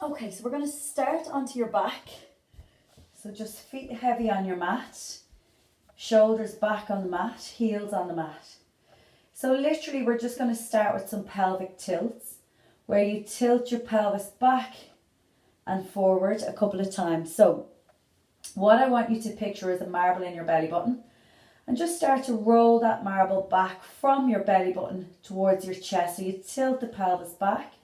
Okay, so we're going to start onto your back. So just feet heavy on your mat, shoulders back on the mat, heels on the mat. So literally we're just going to start with some pelvic tilts where you tilt your pelvis back and forward a couple of times. So what I want you to picture is a marble in your belly button, and just start to roll that marble back from your belly button towards your chest. So you tilt the pelvis back,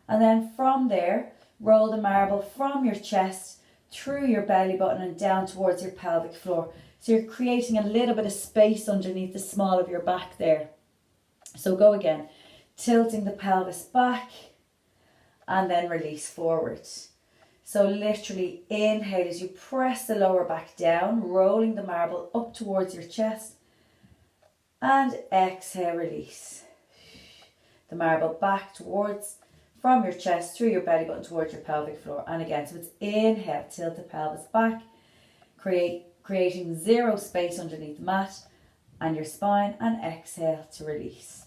and then from there roll the marble from your chest through your belly button and down towards your pelvic floor. So you're creating a little bit of space underneath the small of your back there. So go again, tilting the pelvis back and then release forward. So literally inhale as you press the lower back down, rolling the marble up towards your chest, and exhale, release. The marble back towards, from your chest, through your belly button towards your pelvic floor. And again, so it's inhale, tilt the pelvis back, creating zero space underneath the mat and your spine, and exhale to release.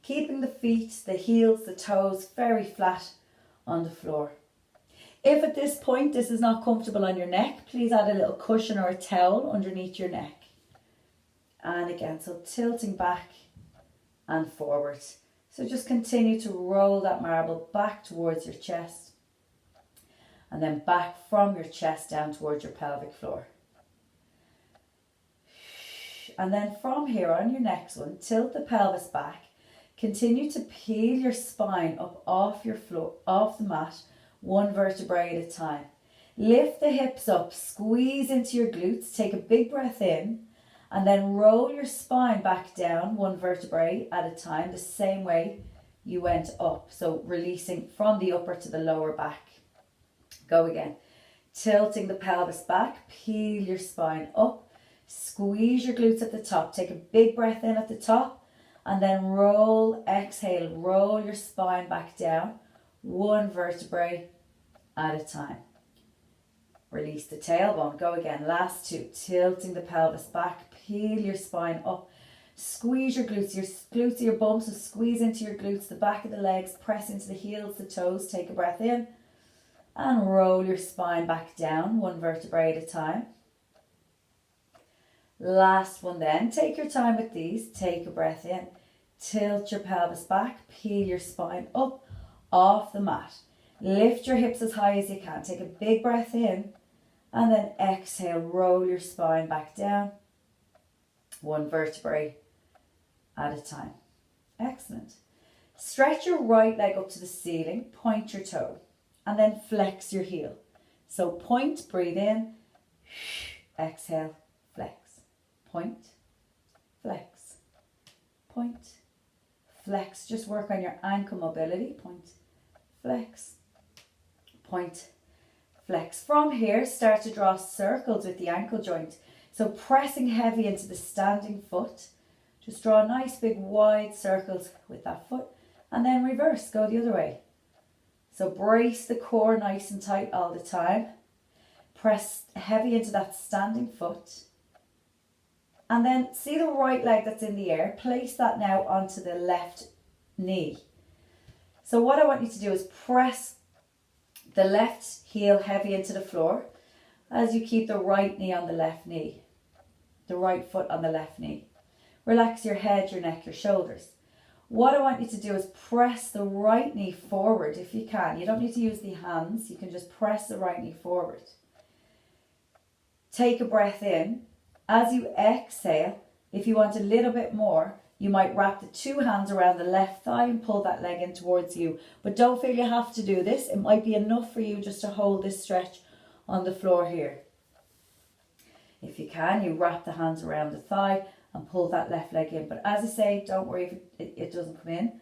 Keeping the feet, the heels, the toes very flat on the floor. If at this point this is not comfortable on your neck, please add a little cushion or a towel underneath your neck. And again, so tilting back and forward. So just continue to roll that marble back towards your chest and then back from your chest down towards your pelvic floor. And then from here on your next one, tilt the pelvis back. Continue to peel your spine up off your floor, off the mat, one vertebrae at a time. Lift the hips up, squeeze into your glutes, take a big breath in, and then roll your spine back down one vertebrae at a time, the same way you went up. So releasing from the upper to the lower back. Go again. Tilting the pelvis back, peel your spine up, squeeze your glutes at the top, take a big breath in at the top, and then roll, exhale, roll your spine back down, one vertebrae at a time. Release the tailbone. Go again. Last two. Tilting the pelvis back, peel your spine up, squeeze your glutes. Your glutes are your bum, so squeeze into your glutes, the back of the legs, press into the heels, the toes. Take a breath in and roll your spine back down, one vertebrae at a time. Last one then. Take your time with these. Take a breath in. Tilt your pelvis back, peel your spine up off the mat. Lift your hips as high as you can. Take a big breath in and then exhale, roll your spine back down, one vertebrae at a time. Excellent. Stretch your right leg up to the ceiling, point your toe, and then flex your heel. So point, breathe in, exhale, flex. Point, flex, point, flex. Just work on your ankle mobility. Point, flex, point, flex. From here, start to draw circles with the ankle joint. So pressing heavy into the standing foot. Just draw nice big wide circles with that foot, and then reverse, go the other way. So brace the core nice and tight all the time. Press heavy into that standing foot. And then see the right leg that's in the air. Place that now onto the left knee. So what I want you to do is press the left heel heavy into the floor as you keep the right knee on the left knee. The right foot on the left knee. Relax your head, your neck, your shoulders. What I want you to do is press the right knee forward if you can. You don't need to use the hands. You can just press the right knee forward. Take a breath in. As you exhale, if you want a little bit more, you might wrap the two hands around the left thigh and pull that leg in towards you. But don't feel you have to do this. It might be enough for you just to hold this stretch on the floor here. If you can, you wrap the hands around the thigh and pull that left leg in. But as I say, don't worry if it doesn't come in.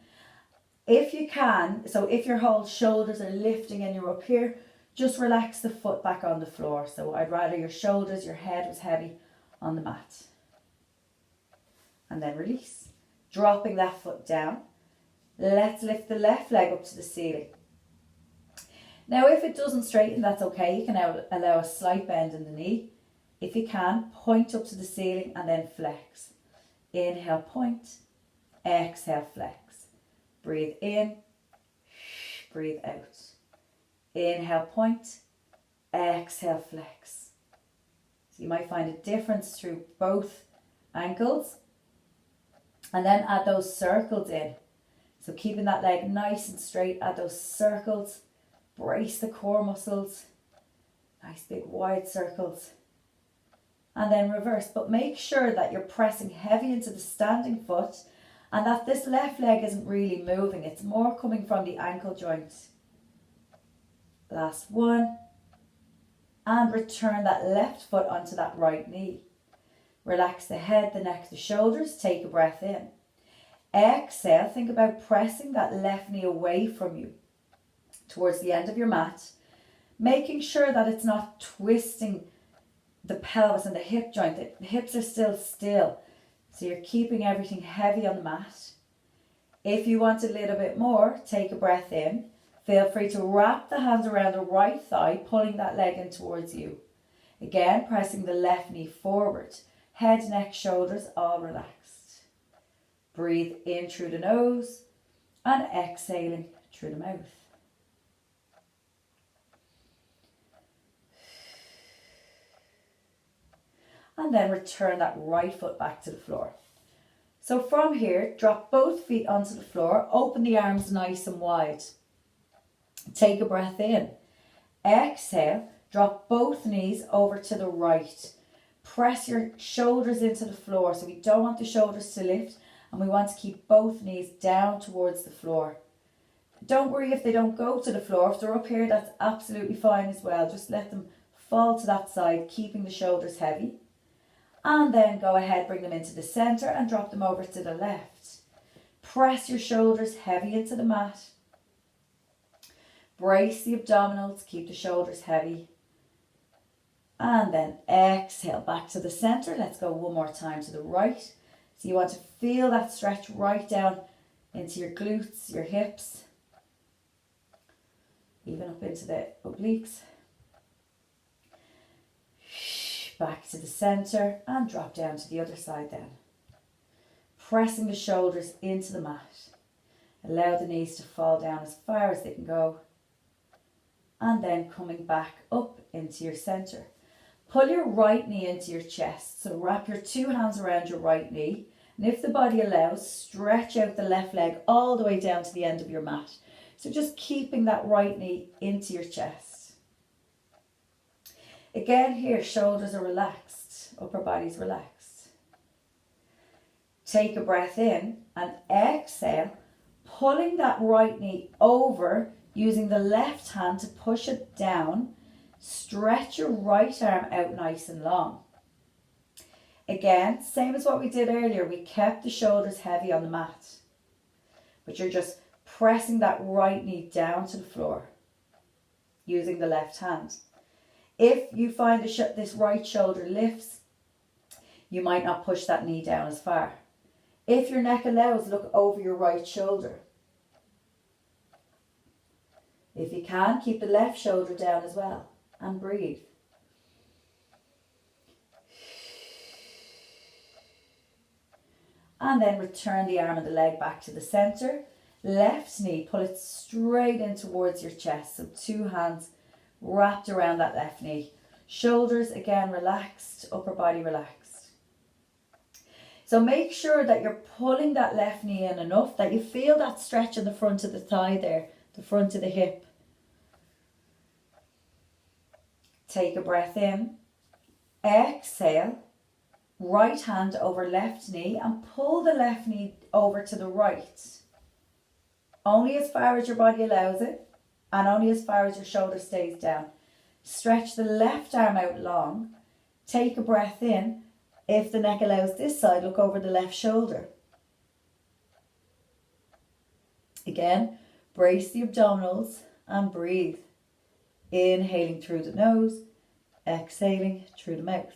If you can, so if your whole shoulders are lifting and you're up here, just relax the foot back on the floor. So I'd rather your shoulders, your head was heavy on the mat. And then release. Dropping that foot down. Let's lift the left leg up to the ceiling. Now if it doesn't straighten, that's okay. You can allow a slight bend in the knee. If you can, point up to the ceiling and then flex. Inhale, point. Exhale, flex. Breathe in. Breathe out. Inhale, point. Exhale, flex. So you might find a difference through both ankles. And then add those circles in. So keeping that leg nice and straight, add those circles. Brace the core muscles. Nice big wide circles. And then reverse. But make sure that you're pressing heavy into the standing foot and that this left leg isn't really moving. It's more coming from the ankle joint. Last one. And return that left foot onto that right knee. Relax the head, the neck, the shoulders. Take a breath in. Exhale. Think about pressing that left knee away from you towards the end of your mat. Making sure that it's not twisting the pelvis and the hip joint. The hips are still. So you're keeping everything heavy on the mat. If you want a little bit more, take a breath in. Feel free to wrap the hands around the right thigh, pulling that leg in towards you. Again, pressing the left knee forward. Head, neck, shoulders, all relaxed. Breathe in through the nose and exhaling through the mouth. And then return that right foot back to the floor. So from here, drop both feet onto the floor. Open the arms nice and wide. Take a breath in. Exhale. Drop both knees over to the right. Press your shoulders into the floor. So we don't want the shoulders to lift. And we want to keep both knees down towards the floor. Don't worry if they don't go to the floor. If they're up here, that's absolutely fine as well. Just let them fall to that side, keeping the shoulders heavy. And then go ahead, bring them into the center and drop them over to the left. Press your shoulders heavy into the mat. Brace the abdominals, keep the shoulders heavy. And then exhale back to the center. Let's go one more time to the right. So you want to feel that stretch right down into your glutes, your hips, even up into the obliques. Back to the center and drop down to the other side then. Pressing the shoulders into the mat. Allow the knees to fall down as far as they can go. And then coming back up into your center. Pull your right knee into your chest. So wrap your two hands around your right knee. And if the body allows, stretch out the left leg all the way down to the end of your mat. So just keeping that right knee into your chest. Again here, shoulders are relaxed, upper body's relaxed. Take a breath in and exhale, pulling that right knee over, using the left hand to push it down. Stretch your right arm out nice and long. Again, same as what we did earlier, we kept the shoulders heavy on the mat. But you're just pressing that right knee down to the floor, using the left hand. If you find this right shoulder lifts, you might not push that knee down as far. If your neck allows, look over your right shoulder. If you can, keep the left shoulder down as well and breathe. And then return the arm and the leg back to the center. Left knee, pull it straight in towards your chest. So two hands wrapped around that left knee. Shoulders again relaxed, upper body relaxed. So make sure that you're pulling that left knee in enough that you feel that stretch in the front of the thigh there, the front of the hip. Take a breath in. Exhale. Right hand over left knee and pull the left knee over to the right. Only as far as your body allows it. And only as far as your shoulder stays down. Stretch the left arm out long. Take a breath in. If the neck allows this side, look over the left shoulder. Again, brace the abdominals and breathe. Inhaling through the nose, exhaling through the mouth.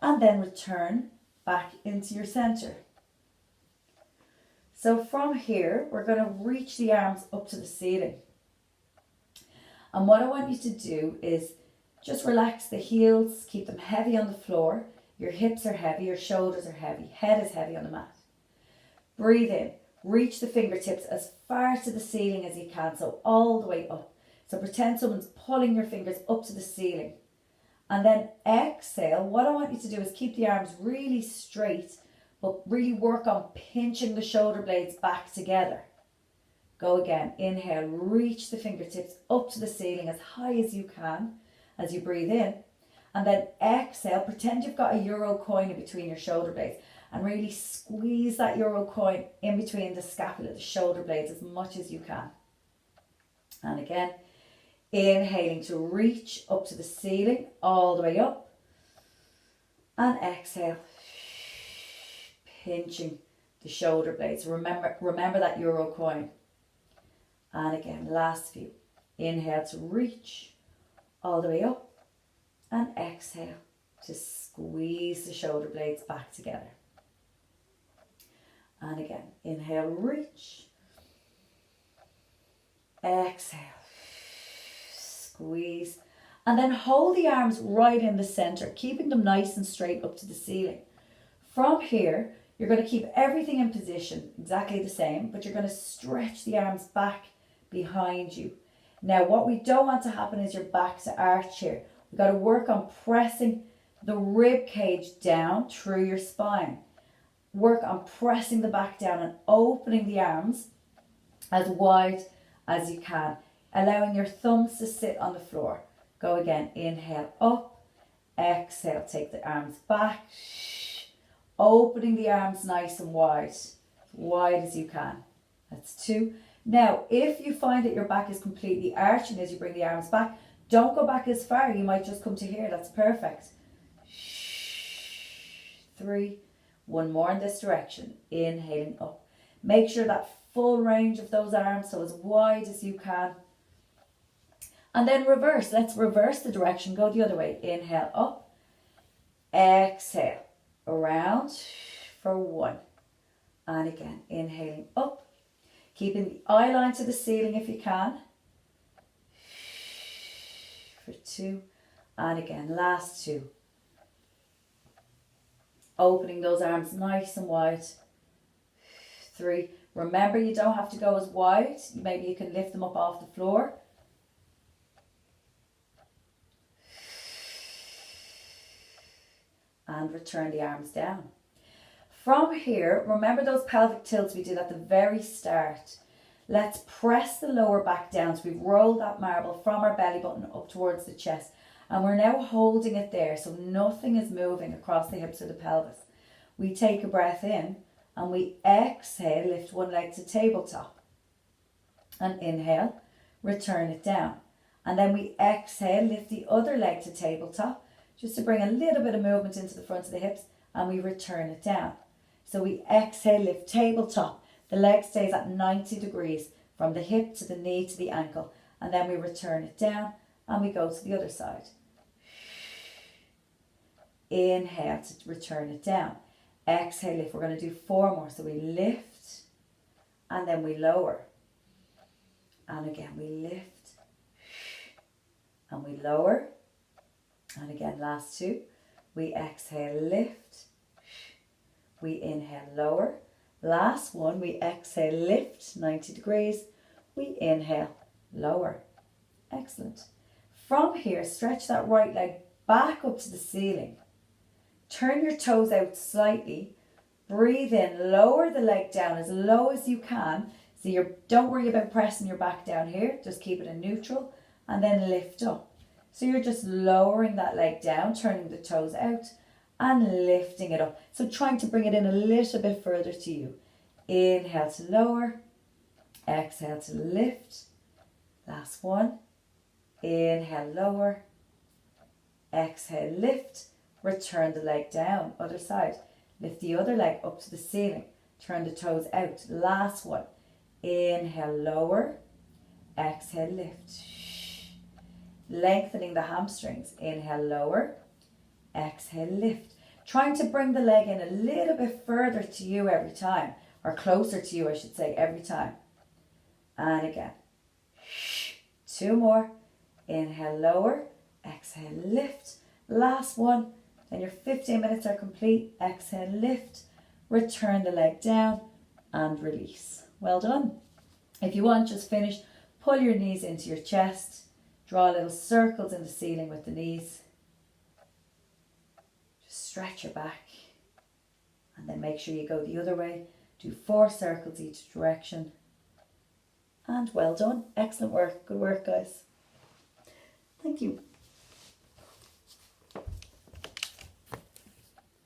And then return back into your center. So from here, we're going to reach the arms up to the ceiling. And what I want you to do is just relax the heels, keep them heavy on the floor. Your hips are heavy, your shoulders are heavy, head is heavy on the mat. Breathe in, reach the fingertips as far to the ceiling as you can, so all the way up. So pretend someone's pulling your fingers up to the ceiling. And then exhale. What I want you to do is keep the arms really straight, but really work on pinching the shoulder blades back together. Go again. Inhale, reach the fingertips up to the ceiling as high as you can as you breathe in. And then exhale, pretend you've got a euro coin in between your shoulder blades and really squeeze that euro coin in between the scapula, the shoulder blades, as much as you can. And again, inhaling to reach up to the ceiling, all the way up. And exhale, pinching the shoulder blades. Remember that euro coin. And again, last few. Inhale to reach all the way up. And exhale to squeeze the shoulder blades back together. And again, inhale, reach. Exhale, squeeze. And then hold the arms right in the center, keeping them nice and straight up to the ceiling. From here, you're going to keep everything in position, exactly the same, but you're going to stretch the arms back behind you. Now, what we don't want to happen is your back to arch here. We've got to work on pressing the rib cage down through your spine. Work on pressing the back down and opening the arms as wide as you can, allowing your thumbs to sit on the floor. Go again, inhale up, exhale, take the arms back, opening the arms nice and wide as you can. That's 2. Now, if you find that your back is completely arching as you bring the arms back, don't go back as far. You might just come to here. That's perfect. 3. One more in this direction. Inhaling up. Make sure that full range of those arms, so as wide as you can. And then reverse. Let's reverse the direction. Go the other way. Inhale up. Exhale. Around for 1. And again, inhaling up. Keeping the eye line to the ceiling if you can. For 2. And again, last 2. Opening those arms nice and wide. 3. Remember, you don't have to go as wide. Maybe you can lift them up off the floor. And return the arms down. From here, remember those pelvic tilts we did at the very start. Let's press the lower back down. So we've rolled that marble from our belly button up towards the chest. And we're now holding it there, so nothing is moving across the hips or the pelvis. We take a breath in and we exhale, lift one leg to tabletop. And inhale, return it down. And then we exhale, lift the other leg to tabletop, just to bring a little bit of movement into the front of the hips, and we return it down. So we exhale, lift tabletop. The leg stays at 90 degrees from the hip to the knee to the ankle. And then we return it down and we go to the other side. Inhale to return it down. Exhale, lift. We're going to do 4 more. So we lift and then we lower. And again, we lift and we lower. And again, last 2. We exhale, lift. We inhale, lower. Last 1, we exhale, lift, 90 degrees. We inhale, lower. Excellent. From here, stretch that right leg back up to the ceiling. Turn your toes out slightly. Breathe in, lower the leg down as low as you can. So don't worry about pressing your back down here. Just keep it in neutral and then lift up. So you're just lowering that leg down, turning the toes out and lifting it up. So trying to bring it in a little bit further to you. Inhale to lower. Exhale to lift. Last 1. Inhale, lower. Exhale, lift. Return the leg down. Other side. Lift the other leg up to the ceiling. Turn the toes out. Last 1. Inhale, lower. Exhale, lift. Lengthening the hamstrings. Inhale, lower. Exhale, lift. Trying to bring the leg in a little bit further to you every time. Or closer to you, I should say, every time. And again. 2 more. Inhale, lower. Exhale, lift. Last 1. Then your 15 minutes are complete. Exhale, lift. Return the leg down. and release. Well done. If you want, just finish, pull your knees into your chest, draw little circles in the ceiling with the knees. Just stretch your back and then make sure you go the other way. Do 4 circles each direction. And well done. Excellent work. Good work, guys. Thank you.